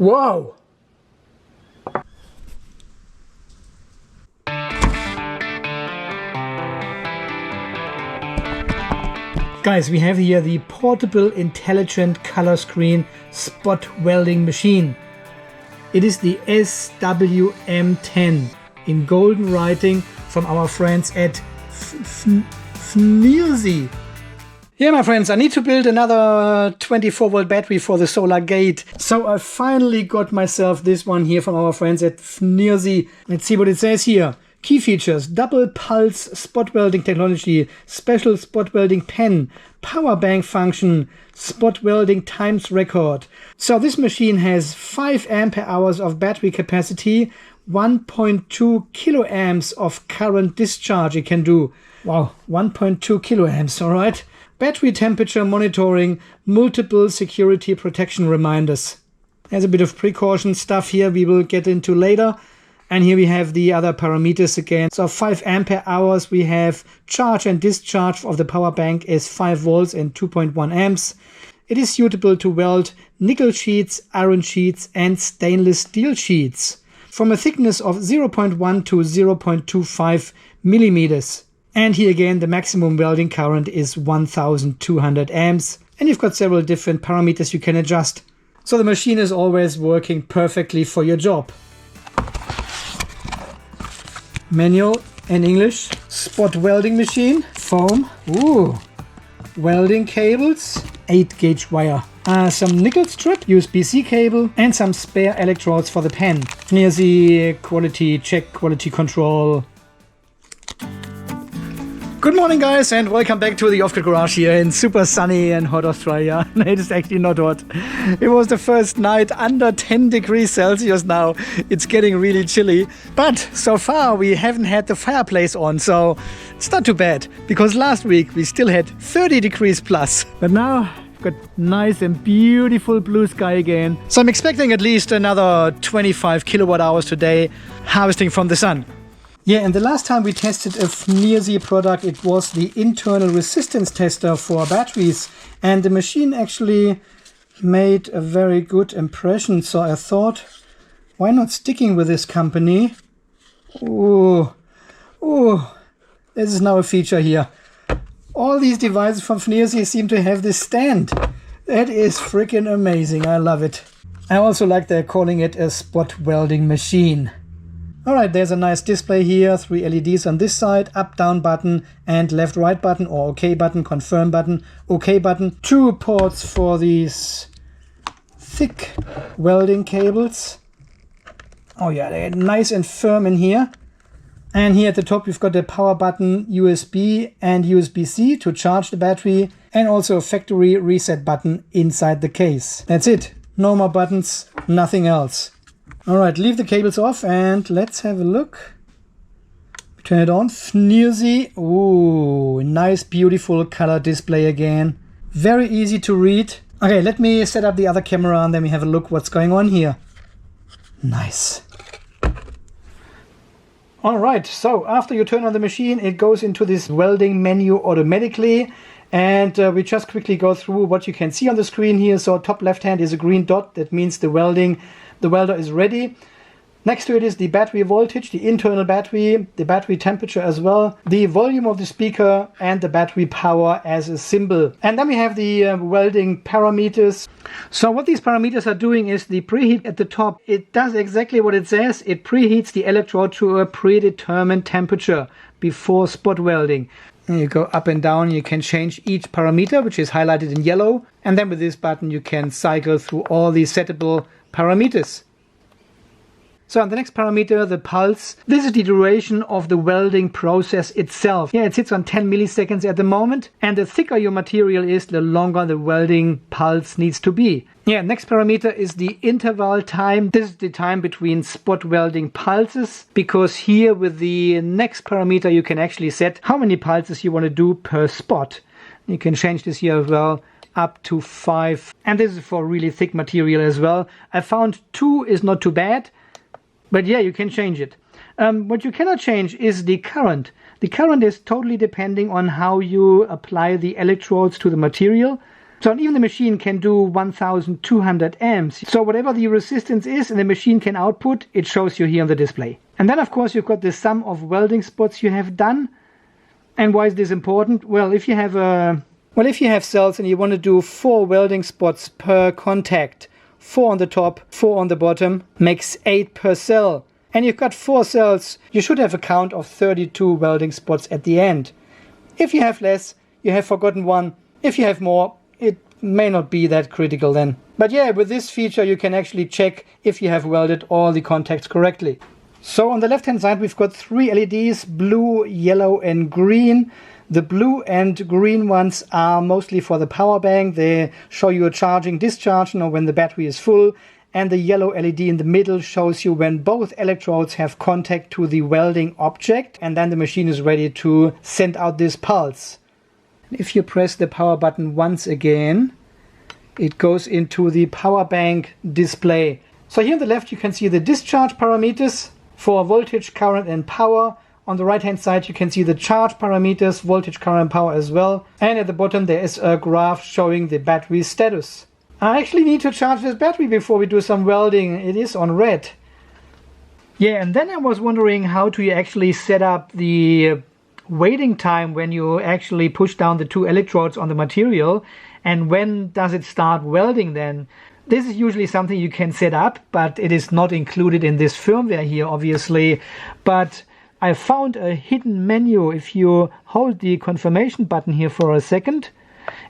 Wow! Guys, we have here the portable intelligent color screen spot welding machine. It is the SWM-10 in golden writing from our friends at Fnirsi. Yeah, my friends, I need to build another 24 volt battery for the solar gate. So I finally got myself this one here from our friends at Fnirsi. Let's see what it says here. Key features: double pulse spot welding technology, special spot welding pen, power bank function, spot welding times record. So this machine has 5 ampere hours of battery capacity, 1.2 kiloamps of current discharge it can do. Wow, 1.2 kiloamps, all right. Battery temperature monitoring, multiple security protection reminders. There's a bit of precaution stuff here we will get into later. And here we have the other parameters again. So 5 ampere hours, we have charge and discharge of the power bank is 5 volts and 2.1 amps. It is suitable to weld nickel sheets, iron sheets and stainless steel sheets from a thickness of 0.1 to 0.25 millimeters. And here again, the maximum welding current is 1200 amps. And you've got several different parameters you can adjust. So the machine is always working perfectly for your job. Manual in English. Spot welding machine. Foam. Ooh. Welding cables. 8 gauge wire. Some nickel strip, USB-C cable, and some spare electrodes for the pen. Fnirsi quality check, quality control. Good morning, guys, and welcome back to the off-grid garage here in super sunny and hot Australia. It is actually not hot. It was the first night under 10 degrees Celsius now. It's getting really chilly. But so far we haven't had the fireplace on, so it's not too bad. Because last week we still had 30 degrees plus. But now got nice and beautiful blue sky again. So I'm expecting at least another 25 kilowatt hours today harvesting from the sun. Yeah, and the last time we tested a Fnirsi product, it was the internal resistance tester for batteries. And the machine actually made a very good impression. So I thought, why not sticking with this company? Ooh, this is now a feature here. All these devices from Fnirsi seem to have this stand. That is freaking amazing. I love it. I also like they're calling it a spot welding machine. Alright, there's a nice display here, 3 LEDs on this side, up down button and left right button, or OK button, confirm button, OK button. 2 ports for these thick welding cables. Oh yeah, they're nice and firm in here. And here at the top we've got the power button, USB and USB-C to charge the battery, and also a factory reset button inside the case. That's it. No more buttons, nothing else. Alright, leave the cables off and let's have a look. Turn it on. Fnirsi. Ooh, nice beautiful color display again. Very easy to read. Okay, let me set up the other camera and then we have a look what's going on here. Nice. Alright, so after you turn on the machine, it goes into this welding menu automatically. And we just quickly go through what you can see on the screen here. So top left hand is a green dot. That means the welder is ready. Next to it is the battery voltage, the internal battery, the battery temperature as well, the volume of the speaker and the battery power as a symbol. And then we have the welding parameters. So what these parameters are doing is the preheat at the top. It does exactly what it says. It preheats the electrode to a predetermined temperature before spot welding. And you go up and down, you can change each parameter, which is highlighted in yellow. And then with this button, you can cycle through all the settable parameters. So on the next parameter, the pulse, this is the duration of the welding process itself. Yeah, it sits on 10 milliseconds at the moment, and the thicker your material is, the longer the welding pulse needs to be. Yeah, next parameter is the interval time. This is the time between spot welding pulses, because here with the next parameter you can actually set how many pulses you want to do per spot. You can change this here as well, up to 5. And this is for really thick material as well. I found 2 is not too bad. But yeah, you can change it. What you cannot change is the current. The current is totally depending on how you apply the electrodes to the material. So even the machine can do 1200 amps. So whatever the resistance is and the machine can output, it shows you here on the display. And then of course you've got the sum of welding spots you have done. And why is this important? Well, if you have cells and you want to do 4 welding spots per contact, 4 on the top, 4 on the bottom, makes 8 per cell. And you've got 4 cells, you should have a count of 32 welding spots at the end. If you have less, you have forgotten one. If you have more, it may not be that critical then. But yeah, with this feature you can actually check if you have welded all the contacts correctly. So on the left hand side we've got 3 LEDs, blue, yellow and green. The blue and green ones are mostly for the power bank. They show you a charging discharge, when the battery is full. And the yellow LED in the middle shows you when both electrodes have contact to the welding object. And then the machine is ready to send out this pulse. If you press the power button once again, it goes into the power bank display. So here on the left you can see the discharge parameters for voltage, current and power. On the right hand side you can see the charge parameters, voltage, current and power as well. And at the bottom there is a graph showing the battery status. I actually need to charge this battery before we do some welding. It is on red. Yeah, and then I was wondering how to actually set up the waiting time when you actually push down the 2 electrodes on the material, and when does it start welding then. This is usually something you can set up, but it is not included in this firmware here obviously. But I found a hidden menu. If you hold the confirmation button here for a second,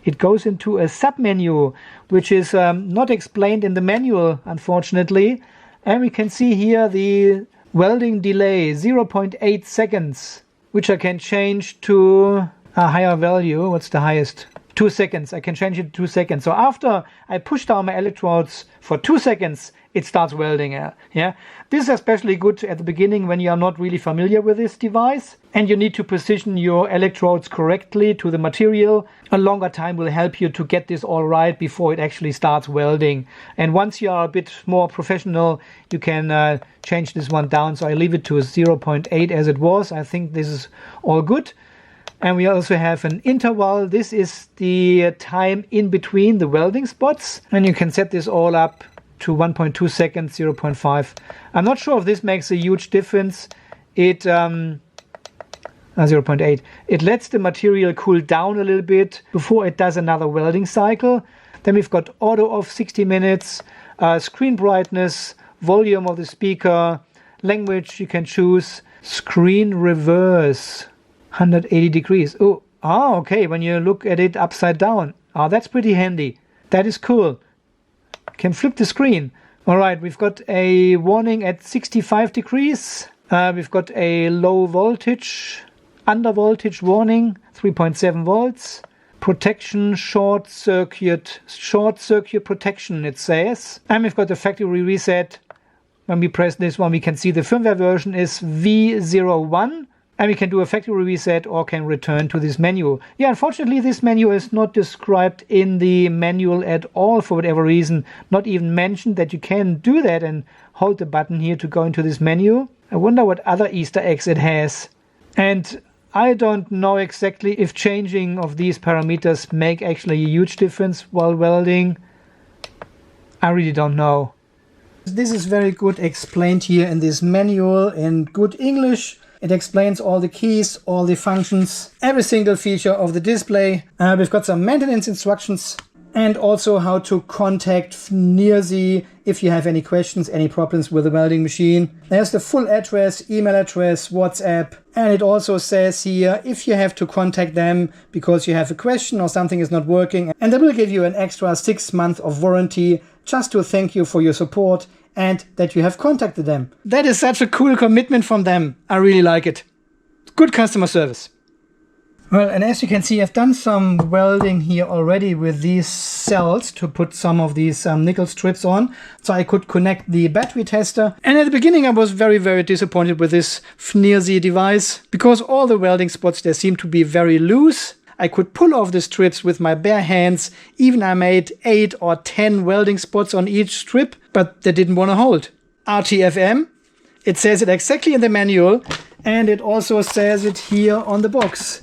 it goes into a sub-menu, which is not explained in the manual unfortunately. And we can see here the welding delay 0.8 seconds. Which I can change to a higher value. What's the highest? 2 seconds. I can change it to 2 seconds. So after I push down my electrodes for 2 seconds, it starts welding. Yeah. This is especially good at the beginning when you are not really familiar with this device and you need to position your electrodes correctly to the material. A longer time will help you to get this all right before it actually starts welding. And once you are a bit more professional, you can change this one down. So I leave it to 0.8 as it was. I think this is all good. And we also have an interval. This is the time in between the welding spots. And you can set this all up to 1.2 seconds, 0.5. I'm not sure if this makes a huge difference. It 0.8. It lets the material cool down a little bit before it does another welding cycle. Then we've got auto off 60 minutes, screen brightness, volume of the speaker, language you can choose, screen reverse, 180 degrees. Okay, when you look at it upside down. That's pretty handy. That is cool. Can flip the screen. All right, we've got a warning at 65 degrees. We've got a low voltage, under voltage warning, 3.7 volts. Protection, short circuit protection, it says. And we've got the factory reset. When we press this one, we can see the firmware version is V01. And we can do a factory reset or can return to this menu. Yeah, unfortunately, this menu is not described in the manual at all for whatever reason. Not even mentioned that you can do that and hold the button here to go into this menu. I wonder what other Easter eggs it has. And I don't know exactly if changing of these parameters make actually a huge difference while welding. I really don't know. This is very good explained here in this manual in good English. It explains all the keys, all the functions, every single feature of the display. We've got some maintenance instructions and also how to contact Fnirsi if you have any questions, any problems with the welding machine. There's the full address, email address, WhatsApp, and it also says here if you have to contact them because you have a question or something is not working, and they will give you an extra 6 months of warranty just to thank you for your support and that you have contacted them. That is such a cool commitment from them. I really like it. Good customer service. Well, and as you can see, I've done some welding here already with these cells to put some of these nickel strips on, so I could connect the battery tester. And at the beginning I was very, very disappointed with this Fnirsi device because all the welding spots, they seem to be very loose. I could pull off the strips with my bare hands. Even I made 8 or 10 welding spots on each strip, but they didn't want to hold. RTFM, it says it exactly in the manual, and it also says it here on the box.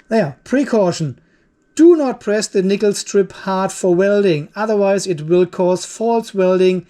There, precaution. Do not press the nickel strip hard for welding, otherwise it will cause false welding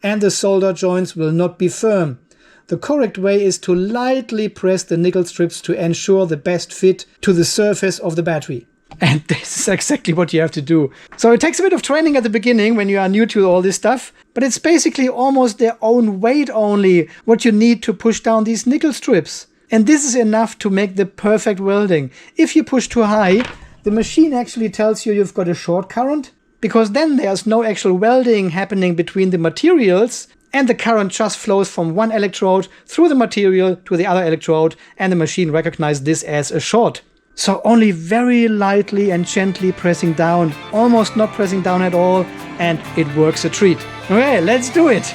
and the solder joints will not be firm. The correct way is to lightly press the nickel strips to ensure the best fit to the surface of the battery. And this is exactly what you have to do. So it takes a bit of training at the beginning when you are new to all this stuff, but it's basically almost their own weight only what you need to push down these nickel strips. And this is enough to make the perfect welding. If you push too high, the machine actually tells you you've got a short current, because then there's no actual welding happening between the materials, and the current just flows from one electrode through the material to the other electrode, and the machine recognizes this as a short. So only very lightly and gently pressing down, almost not pressing down at all, and it works a treat. Okay, let's do it.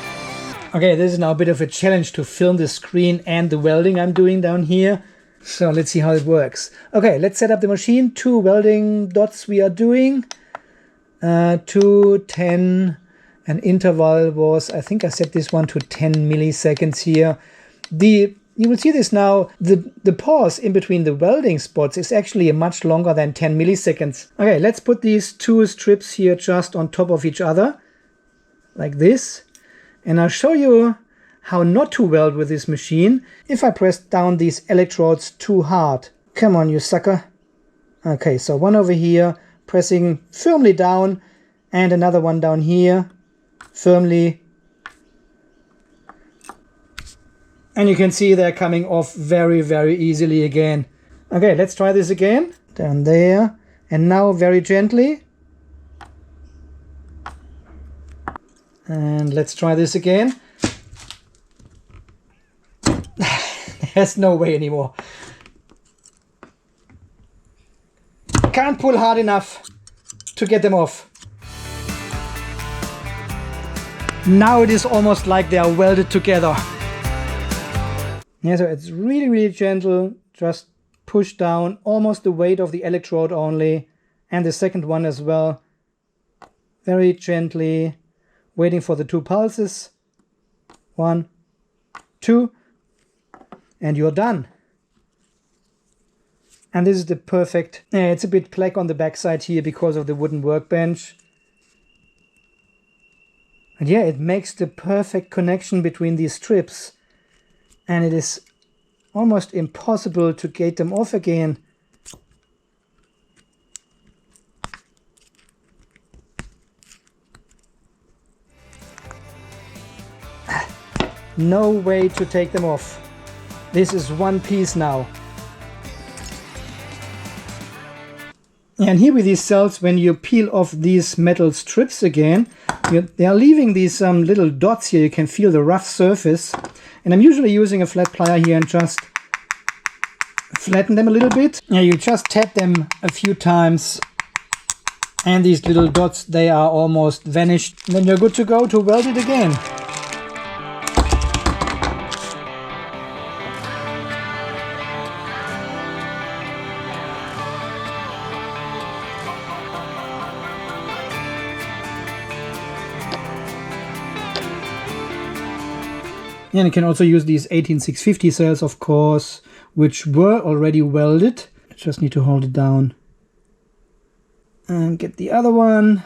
Okay, this is now a bit of a challenge to film the screen and the welding I'm doing down here. So let's see how it works. Okay, let's set up the machine. 2 welding dots we are doing. 2, 10, and interval was, I think I set this one to 10 milliseconds here. You will see this now, the pause in between the welding spots is actually much longer than 10 milliseconds. Okay, let's put these 2 strips here just on top of each other, like this. And I'll show you how not to weld with this machine if I press down these electrodes too hard. Come on, you sucker. Okay, so one over here, pressing firmly down, and another one down here, firmly. And you can see they're coming off very, very easily again. Okay, let's try this again. Down there. And now very gently. And let's try this again. There's no way anymore. Can't pull hard enough to get them off. Now it is almost like they are welded together. Yeah, so it's really, really gentle. Just push down almost the weight of the electrode only. And the second one as well. Very gently. Waiting for the 2 pulses. 1, 2. And you're done. And this is the perfect... it's a bit black on the backside here because of the wooden workbench. And yeah, it makes the perfect connection between these strips. And it is almost impossible to get them off again. No way to take them off. This is one piece now. And here with these cells, when you peel off these metal strips again, they are leaving these little dots here. You can feel the rough surface. And I'm usually using a flat plier here and just flatten them a little bit. Yeah, you just tap them a few times and these little dots, they are almost vanished. And then you're good to go to weld it again. And you can also use these 18650 cells, of course, which were already welded. I just need to hold it down. And get the other one.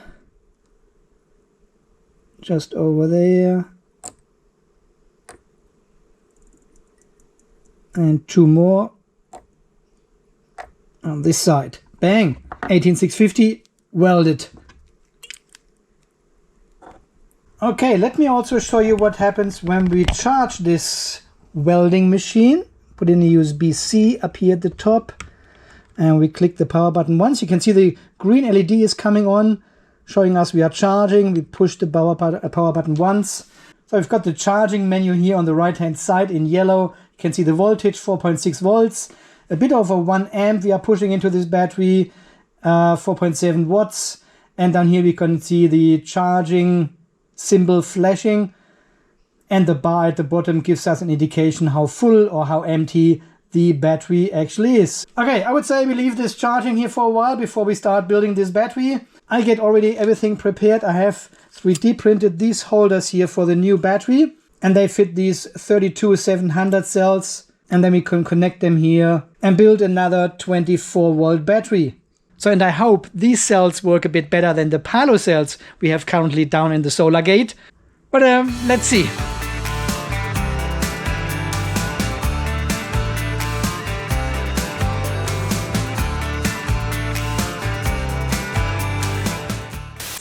Just over there. And 2 more. On this side. Bang! 18650 welded. Okay, let me also show you what happens when we charge this welding machine. Put in a USB-C up here at the top and we click the power button once. You can see the green LED is coming on, showing us we are charging. We push the power button once. So I've got the charging menu here on the right hand side in yellow. You can see the voltage, 4.6 volts, a bit over 1 amp we are pushing into this battery, 4.7 watts. And down here we can see the charging symbol flashing, and the bar at the bottom gives us an indication how full or how empty the battery actually is. Okay, I would say we leave this charging here for a while before we start building this battery. I get already everything prepared. I have 3D printed these holders here for the new battery, and they fit these 32700 cells, and then we can connect them here and build another 24 volt battery. So, and I hope these cells work a bit better than the PALO cells we have currently down in the solar gate. But let's see.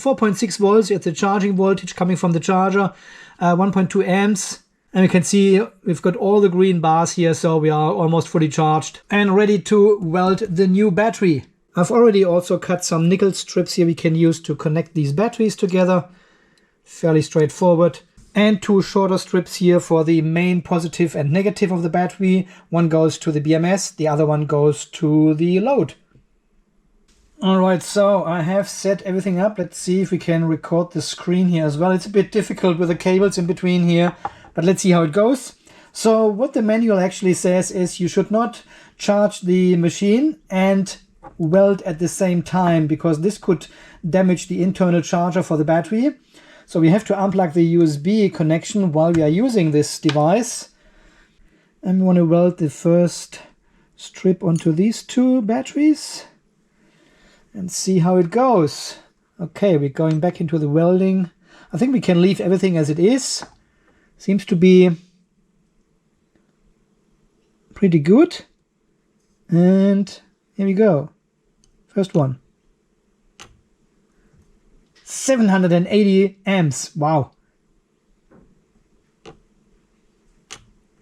.6 volts at the charging voltage coming from the charger, 1.2 amps. And you can see we've got all the green bars here, so we are almost fully charged and ready to weld the new battery. I've already also cut some nickel strips here we can use to connect these batteries together. Fairly straightforward. And 2 shorter strips here for the main positive and negative of the battery. One goes to the BMS, the other one goes to the load. Alright, so I have set everything up. Let's see if we can record the screen here as well. It's a bit difficult with the cables in between here, but let's see how it goes. So what the manual actually says is you should not charge the machine and weld at the same time, because this could damage the internal charger for the battery. So we have to unplug the USB connection while we are using this device. And we want to weld the first strip onto these 2 batteries and see how it goes. Okay, we're going back into the welding. I think we can leave everything as it is. Seems to be pretty good. And here we go. First one. 780 amps. Wow.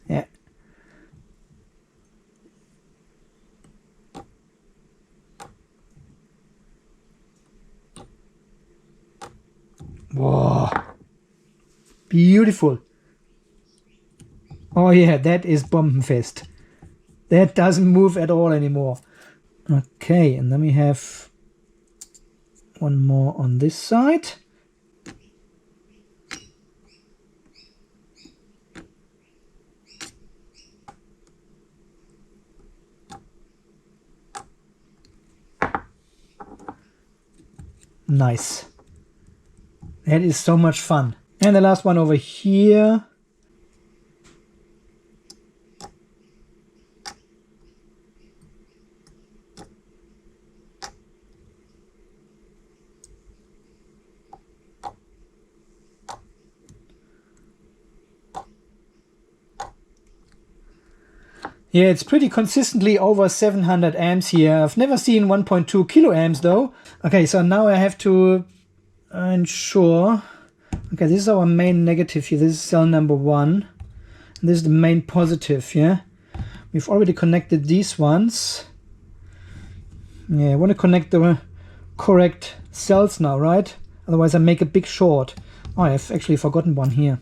Yeah. Whoa. Beautiful. Oh yeah, that is bombenfest. That doesn't move at all anymore. Okay, and then we have one more on this side. Nice. That is so much fun. And the last one over here. Yeah, it's pretty consistently over 700 amps here. I've never seen 1.2 kilo amps though. Okay, so now I have to ensure. Okay, this is our main negative here. This is cell number 1. And this is the main positive, yeah? We've already connected these ones. Yeah, I want to connect the correct cells now, right? Otherwise I make a big short. Oh, I've actually forgotten one here.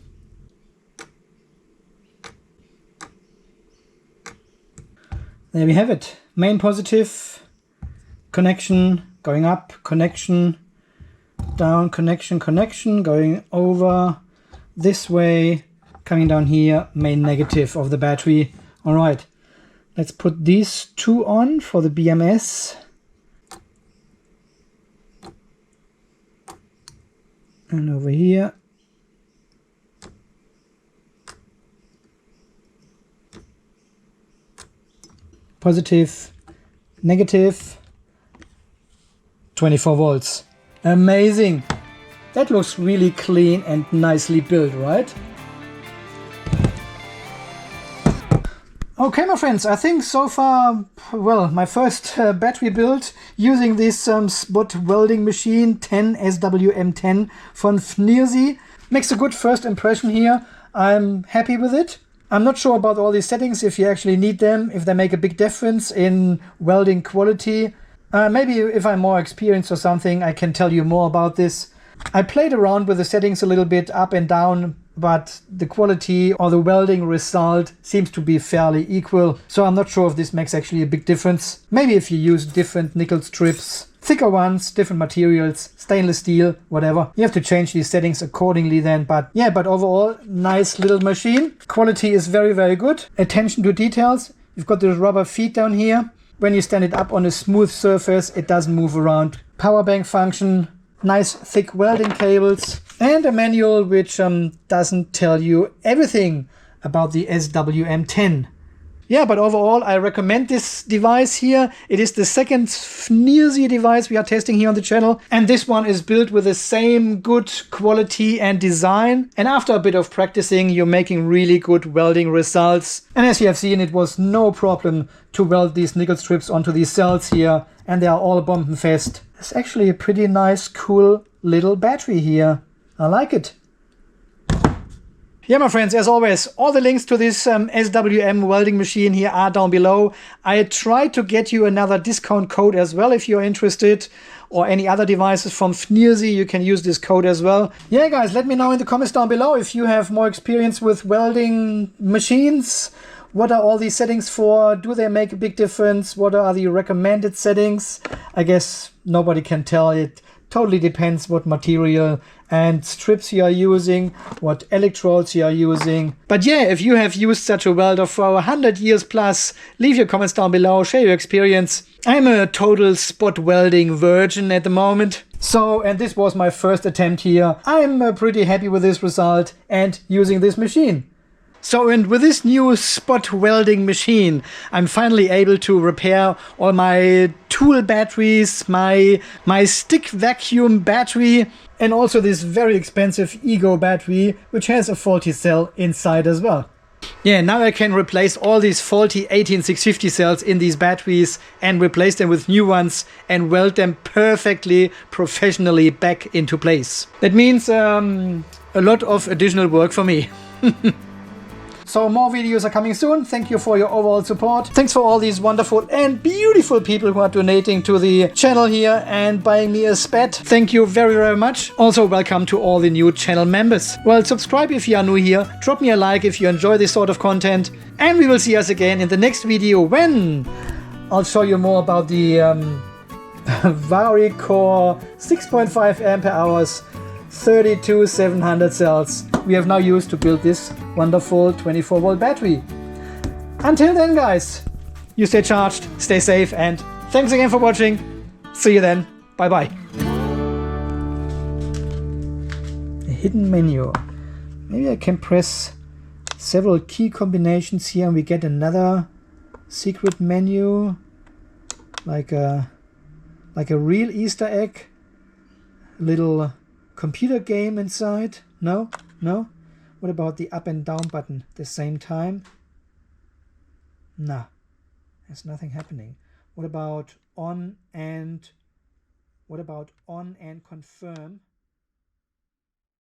There we have it. Main positive, connection, going up, connection, down, connection, connection, going over this way, coming down here, main negative of the battery. All right, let's put these 2 on for the BMS. And over here. Positive, negative, 24 volts. Amazing. That looks really clean and nicely built, right? Okay, my friends, I think so far, well, my first battery build using this Spot Welding machine 10 SWM-10 from Fnirsi makes a good first impression here. I'm happy with it. I'm not sure about all these settings, if you actually need them, if they make a big difference in welding quality. Maybe if I'm more experienced or something, I can tell you more about this. I played around with the settings a little bit up and down, but the quality or the welding result seems to be fairly equal. So I'm not sure if this makes actually a big difference. Maybe if you use different nickel strips, thicker ones, different materials, stainless steel, whatever. You have to change these settings accordingly then. But yeah, but overall, nice little machine. Quality is very, very good. Attention to details. You've got the rubber feet down here. When you stand it up on a smooth surface, it doesn't move around. Power bank function. Nice thick welding cables. And a manual which doesn't tell you everything about the SWM-10. Yeah, but overall, I recommend this device here. It is the second Fnirsi device we are testing here on the channel. And this one is built with the same good quality and design. And after a bit of practicing, you're making really good welding results. And as you have seen, it was no problem to weld these nickel strips onto these cells here. And they are all bombenfest. It's actually a pretty nice, cool little battery here. I like it. Yeah, my friends, as always, all the links to this SWM welding machine here are down below. I tried to get you another discount code as well if you're interested, or any other devices from Fnirsi, you can use this code as well. Yeah, guys, let me know in the comments down below if you have more experience with welding machines. What are all these settings for? Do they make a big difference? What are the recommended settings? I guess nobody can tell. It totally depends what material and strips you are using, what electrodes you are using. But yeah, if you have used such a welder for 100 years plus, leave your comments down below, share your experience. I'm a total spot welding virgin at the moment. So, and this was my first attempt here. I'm pretty happy with this result and using this machine. So, and with this new spot welding machine, I'm finally able to repair all my tool batteries, my stick vacuum battery, and also this very expensive Ego battery, which has a faulty cell inside as well. Yeah, now I can replace all these faulty 18650 cells in these batteries and replace them with new ones and weld them perfectly, professionally back into place. That means a lot of additional work for me. So more videos are coming soon. Thank you for your overall support. Thanks for all these wonderful and beautiful people who are donating to the channel here and buying me a spat. Thank you very, very much. Also welcome to all the new channel members. Well, subscribe if you are new here. Drop me a like if you enjoy this sort of content. And we will see us again in the next video when I'll show you more about the Varicore 6.5 ampere hours 32700 cells we have now used to build this wonderful 24 volt battery. Until then, guys, you stay charged, stay safe, and thanks again for watching. See you then. Bye bye. A hidden menu. Maybe I can press several key combinations here and we get another secret menu, like a real Easter egg, a little computer game inside. No? No? What about the up and down button at the same time? Nah, there's nothing happening. What about on and confirm?